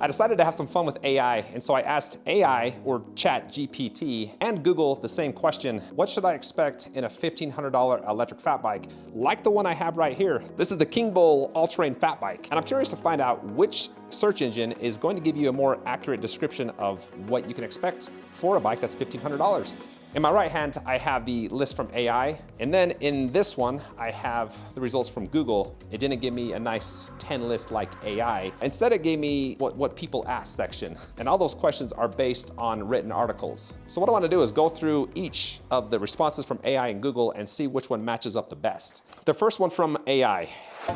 I decided to have some fun with AI, and so I asked AI, or ChatGPT, and Google the same question: what should I expect in a $1,500 electric fat bike, like the one I have right here? This is the Kingbull all-terrain fat bike, and I'm curious to find out which search engine is going to give you a more accurate description of what you can expect for a bike that's $1,500. In my right hand, I have the list from AI, and then in this one, I have the results from Google. It didn't give me a nice 10 list like AI. Instead, it gave me what people ask section, and all those questions are based on written articles. So what I want to do is go through each of the responses from AI and Google and see which one matches up the best. The first one from AI.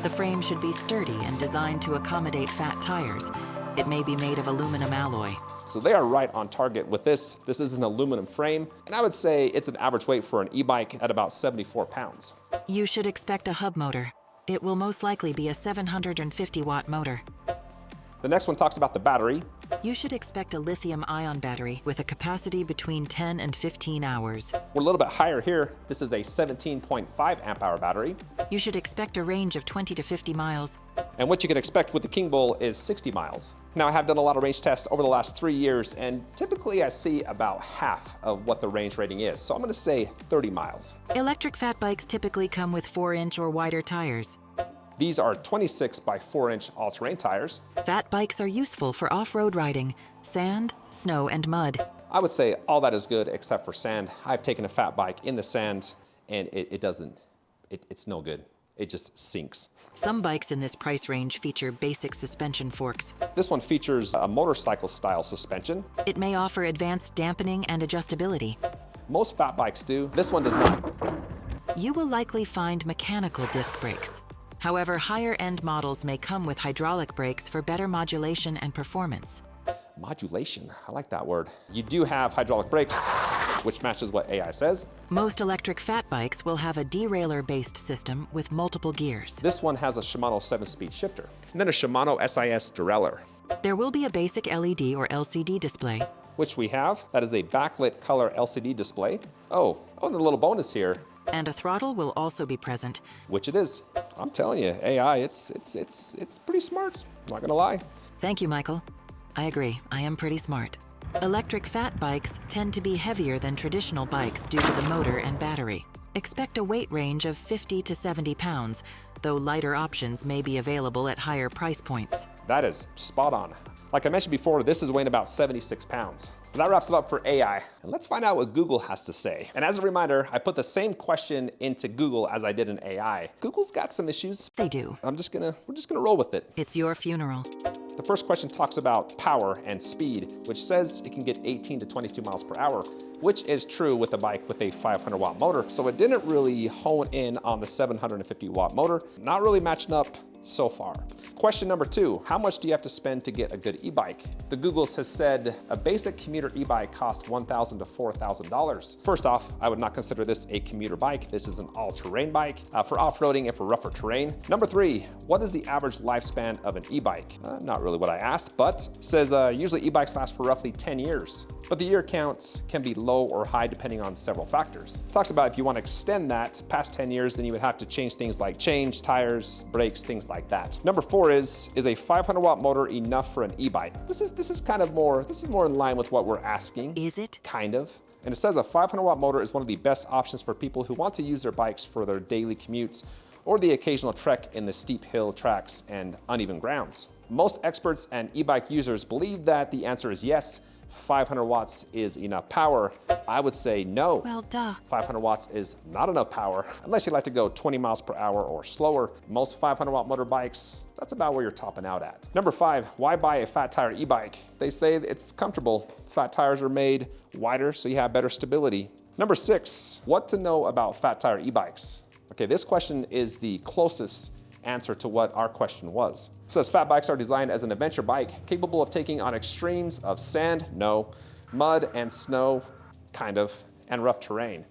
The frame should be sturdy and designed to accommodate fat tires. It may be made of aluminum alloy. So they are right on target with this. This is an aluminum frame, and I would say it's an average weight for an e-bike at about 74 pounds. You should expect a hub motor. It will most likely be a 750-watt motor. The next one talks about the battery. You should expect a lithium-ion battery with a capacity between 10 and 15 hours. We're a little bit higher here. This is a 17.5 amp hour battery. You should expect a range of 20 to 50 miles. And what you can expect with the Kingbull is 60 miles. Now, I have done a lot of range tests over the last 3 years, and typically I see about half of what the range rating is. So I'm gonna say 30 miles. Electric fat bikes typically come with 4-inch or wider tires. These are 26 by 4-inch all-terrain tires. Fat bikes are useful for off-road riding, sand, snow, and mud. I would say all that is good except for sand. I've taken a fat bike in the sand, and it's no good. It just sinks. Some bikes in this price range feature basic suspension forks. This one features a motorcycle-style suspension. It may offer advanced dampening and adjustability. Most fat bikes do. This one does not. You will likely find mechanical disc brakes. However, higher-end models may come with hydraulic brakes for better modulation and performance. Modulation, I like that word. You do have hydraulic brakes, which matches what AI says. Most electric fat bikes will have a derailleur-based system with multiple gears. This one has a Shimano 7-speed shifter, and then a Shimano SIS derailleur. There will be a basic LED or LCD display, which we have. That is a backlit color LCD display. Oh, and a little bonus here. And a throttle will also be present. Which it is. I'm telling you, AI, it's pretty smart. I'm not gonna lie. Thank you, Michael. I agree, I am pretty smart. Electric fat bikes tend to be heavier than traditional bikes due to the motor and battery. Expect a weight range of 50 to 70 pounds, though lighter options may be available at higher price points. That is spot on. Like I mentioned before, this is weighing about 76 pounds. But that wraps it up for AI. And let's find out what Google has to say. And as a reminder, I put the same question into Google as I did in AI. Google's got some issues. They do. We're just gonna roll with it. It's your funeral. The first question talks about power and speed, which says it can get 18 to 22 miles per hour, which is true with a bike with a 500 watt motor. So it didn't really hone in on the 750 watt motor. Not really matching up so far. Question number 2, how much do you have to spend to get a good e-bike? The Google has said a basic commuter e-bike costs $1,000 to $4,000. First off, I would not consider this a commuter bike. This is an all-terrain bike for off-roading and for rougher terrain. Number 3, what is the average lifespan of an e-bike? Not really what I asked, but it says usually e-bikes last for roughly 10 years. But the year counts can be low or high depending on several factors. It talks about if you want to extend that past 10 years, then you would have to change things like tires, brakes, things like that. Number 4 is a 500 watt motor enough for an e-bike? This is more in line with what we're asking. Is it? Kind of. And it says a 500 watt motor is one of the best options for people who want to use their bikes for their daily commutes or the occasional trek in the steep hill tracks and uneven grounds. Most experts and e-bike users believe that the answer is yes. 500 watts is enough power. I would say no. Well, duh. 500 watts is not enough power unless you like to go 20 miles per hour or slower. Most 500 watt motor bikes, that's about where you're topping out at. Number 5, why buy a fat tire e-bike? They say it's comfortable. Fat tires are made wider so you have better stability. Number 6, what to know about fat tire e-bikes? Okay, this question is the closest answer to what our question was. It says fat bikes are designed as an adventure bike, capable of taking on extremes of sand, no, mud and snow, kind of, and rough terrain.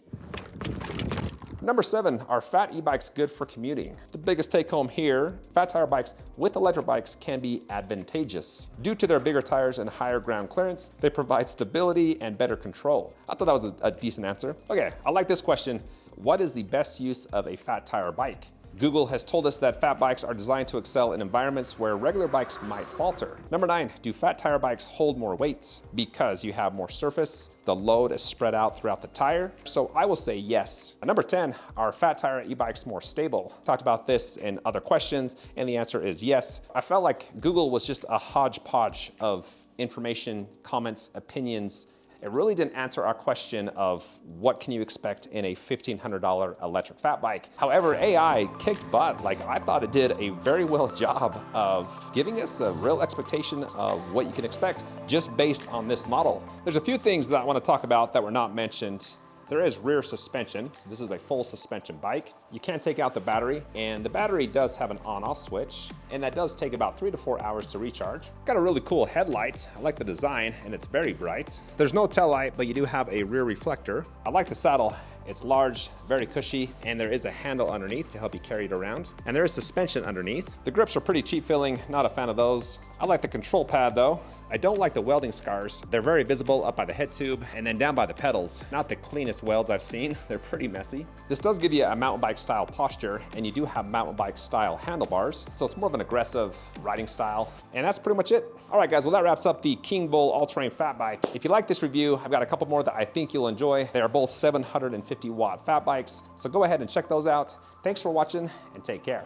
Number 7, are fat e-bikes good for commuting? The biggest take home here, fat tire bikes with electric bikes can be advantageous. Due to their bigger tires and higher ground clearance, they provide stability and better control. I thought that was a decent answer. Okay, I like this question. What is the best use of a fat tire bike? Google has told us that fat bikes are designed to excel in environments where regular bikes might falter. Number 9, do fat tire bikes hold more weight? Because you have more surface, the load is spread out throughout the tire. So I will say yes. Number 10, are fat tire e-bikes more stable? Talked about this in other questions, and the answer is yes. I felt like Google was just a hodgepodge of information, comments, opinions. It really didn't answer our question of what can you expect in a $1,500 electric fat bike. However, AI kicked butt. Like, I thought it did a very well job of giving us a real expectation of what you can expect just based on this model. There's a few things that I want to talk about that were not mentioned. There is rear suspension, so this is a full suspension bike. You can take out the battery, and the battery does have an on-off switch, and that does take about 3 to 4 hours to recharge. Got a really cool headlight. I like the design, and it's very bright. There's no tail light, but you do have a rear reflector. I like the saddle. It's large, very cushy, and there is a handle underneath to help you carry it around. And there is suspension underneath. The grips are pretty cheap feeling, not a fan of those. I like the control pad though. I don't like the welding scars. They're very visible up by the head tube and then down by the pedals. Not the cleanest welds I've seen. They're pretty messy. This does give you a mountain bike style posture, and you do have mountain bike style handlebars. So it's more of an aggressive riding style. And that's pretty much it. All right guys, well that wraps up the Kingbull all-terrain fat bike. If you like this review, I've got a couple more that I think you'll enjoy. They are both 750 watt fat bikes. So go ahead and check those out. Thanks for watching and take care.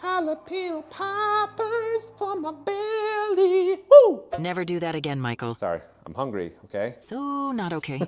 Jalapeno poppers for my belly. Woo! Never do that again, Michael. Sorry, I'm hungry, okay? So not okay.